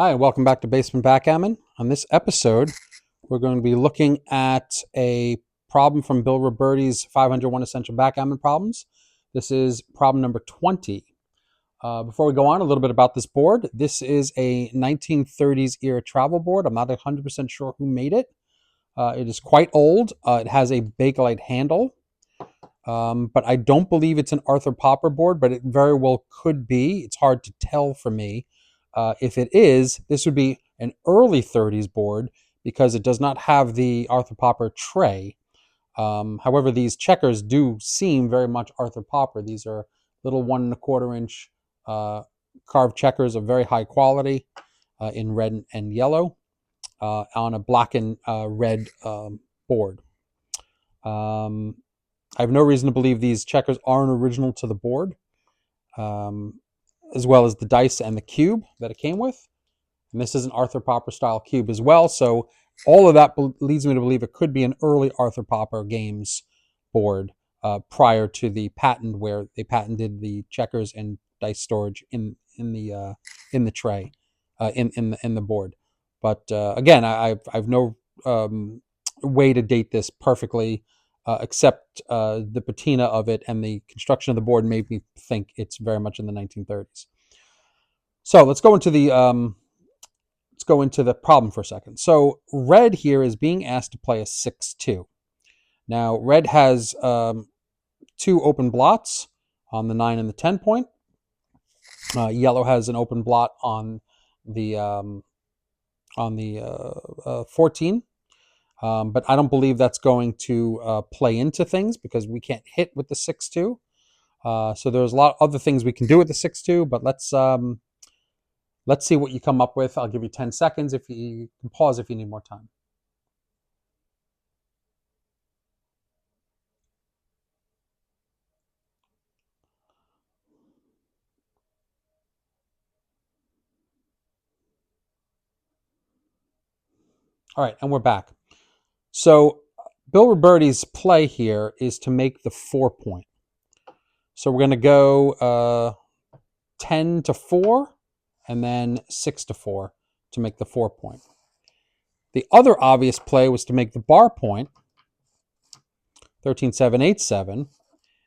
Hi, and welcome back to Basement Backgammon. On this episode, we're going to be looking at a problem from Bill Robertie's 501 Essential Backgammon Problems. This is problem number 20. Before we go on, a little bit about this board. This is a 1930s era travel board. I'm not 100% sure who made it. It is quite old. It has a Bakelite handle, but I don't believe it's an Arthur Popper board, but it very well could be. It's hard to tell for me. If it is, this would be an early 30s board because it does not have the Arthur Popper tray. However, these checkers do seem very much Arthur Popper. These are little 1¼ inch carved checkers of very high quality in red and yellow on a black and red board. I have no reason to believe these checkers aren't original to the board. As well as the dice and the cube that it came with. And this is an Arthur Popper style cube as well. So all of that leads me to believe it could be an early Arthur Popper games board prior to the patent where they patented the checkers and dice storage in the tray in the board. But again, I've no way to date this perfectly. Except the patina of it and the construction of the board made me think it's very much in the 1930s. So let's go into the problem for a second. So red here is being asked to play a 6-2. Now red has 2 open blots on the 9 and the 10 point. Yellow has an open blot on the 14. But I don't believe that's going to play into things because we can't hit with the 6-2. So there's a lot of other things we can do with the 6-2, but let's see what you come up with. I'll give you 10 seconds. If you can pause if you need more time. All right, and we're back. So Bill Robertie's play here is to make the 4 point. So we're going to go 10-4 and then 6-4 to make the 4 point. The other obvious play was to make the bar point, 13-7, 8-7,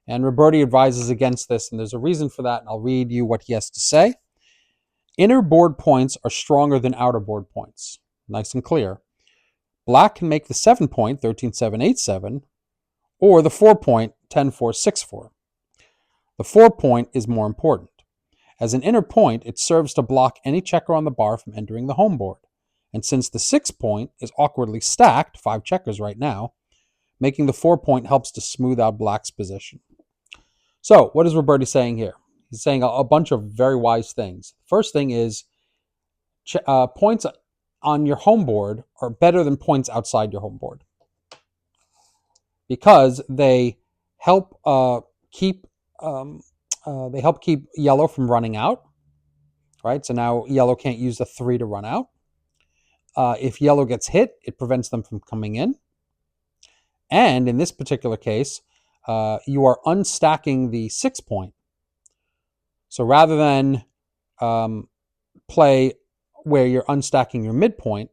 and Robertie advises against this, and there's a reason for that, and I'll read you what he has to say. Inner board points are stronger than outer board points. Nice and clear. Black can make the 7 point, 13-7, 8-7, or the 4 point, 10-4, 6-4. The 4 point is more important. As an inner point, it serves to block any checker on the bar from entering the home board. And since the 6 point is awkwardly stacked, 5 checkers right now, making the 4 point helps to smooth out black's position. So, what is Robertie saying here? He's saying a bunch of very wise things. First thing is points on your home board are better than points outside your home board because they help keep yellow from running out. Right, so now yellow can't use the 3 to run out. If yellow gets hit, it prevents them from coming in. And in this particular case, you are unstacking the 6 point. So rather than play where you're unstacking your midpoint,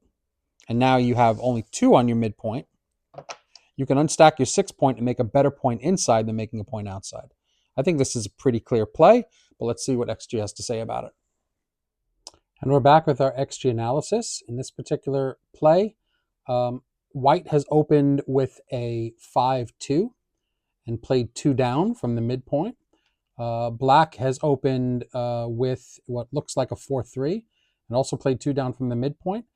and now you have only 2 on your midpoint, you can unstack your 6 point and make a better point inside than making a point outside. I think this is a pretty clear play, but let's see what XG has to say about it. And we're back with our XG analysis. In this particular play, white has opened with a 5-2 and played 2 down from the midpoint. Black has opened with what looks like a 4-3 and also played 2 down from the midpoint.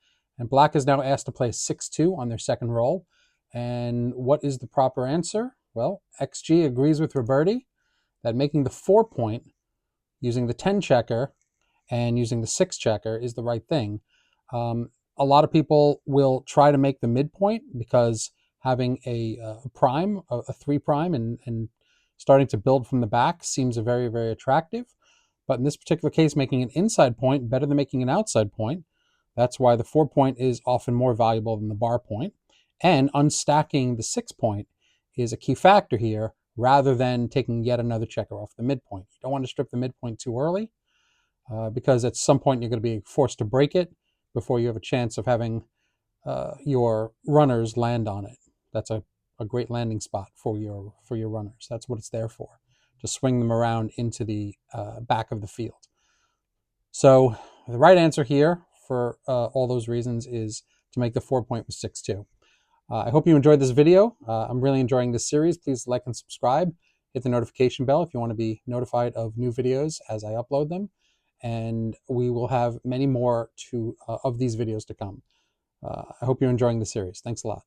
And black is now asked to play 6-2 on their second roll. And what is the proper answer? Well, XG agrees with Robertie that making the 4 point using the 10 checker and using the 6 checker is the right thing. A lot of people will try to make the midpoint because having a prime, a 3 prime, and starting to build from the back seems very, very attractive. But in this particular case, making an inside point better than making an outside point. That's why the 4 point is often more valuable than the bar point. And unstacking the 6 point is a key factor here rather than taking yet another checker off the midpoint. You don't want to strip the midpoint too early. because at some point you're going to be forced to break it before you have a chance of having your runners land on it. That's a great landing spot for your runners. That's what it's there for, to swing them around into the back of the field. So the right answer here for all those reasons is to make the 4-point with 6-2. I hope you enjoyed this video. I'm really enjoying this series. Please like and subscribe. Hit the notification bell if you want to be notified of new videos as I upload them. And we will have many more of these videos to come. I hope you're enjoying the series. Thanks a lot.